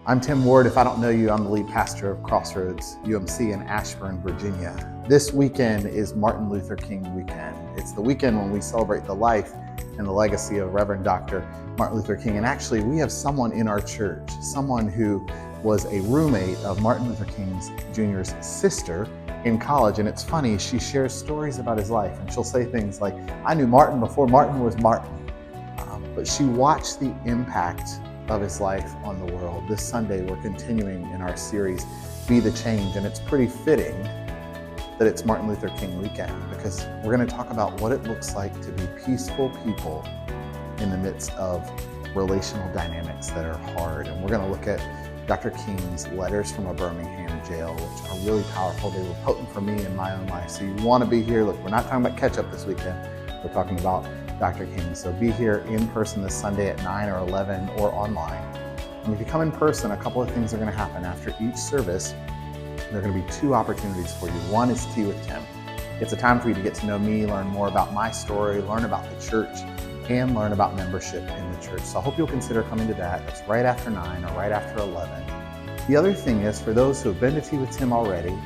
I'm Tim Ward. If I don't know you, I'm the lead pastor of Crossroads UMC in Ashburn, Virginia. This weekend is Martin Luther King weekend. It's the weekend when we celebrate the life and the legacy of Reverend Dr. Martin Luther King. And actually, we have someone in our church, someone who was a roommate of Martin Luther King Jr.'s sister in college. And it's funny, she shares stories about his life. And she'll say things like, I knew Martin before Martin was Martin. But she watched the impact of his life on the world. This Sunday, we're continuing in our series, Be the Change, and it's pretty fitting that it's Martin Luther King weekend because we're going to talk about what it looks like to be peaceful people in the midst of relational dynamics that are hard. And we're going to look at Dr. King's letters from a Birmingham jail, which are really powerful. They were potent for me in my own life. So you want to be here. Look, we're not talking about ketchup this weekend. We're talking about Dr. King. So be here in person this Sunday at 9 or 11 or online. And if you come in person, a couple of things are going to happen. After each service, there are going to be two opportunities for you. One is Tea with Tim. It's a time for you to get to know me, learn more about my story, learn about the church, and learn about membership in the church. So I hope you'll consider coming to that. It's right after 9 or right after 11. The other thing is, for those who have been to Tea with Tim already,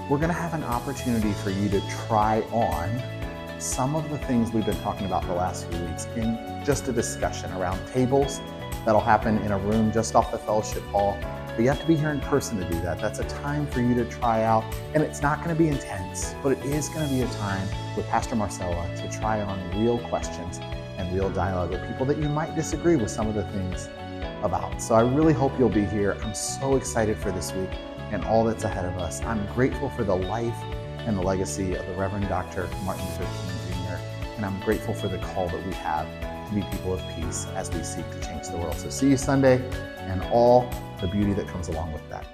we're going to have an opportunity for you to try on some of the things we've been talking about the last few weeks in just a discussion around tables that'll happen in a room just off the fellowship hall. But you have to be here in person to do that. That's a time for you to try out, and it's not going to be intense, but it is going to be a time with Pastor Marcella to try on real questions and real dialogue with people that you might disagree with some of the things about. So I really hope you'll be here. I'm so excited for this week and all that's ahead of us. I'm grateful for the life and the legacy of the Reverend Dr. Martin Luther King Jr. And I'm grateful for the call that we have to be people of peace as we seek to change the world. So see you Sunday and all the beauty that comes along with that.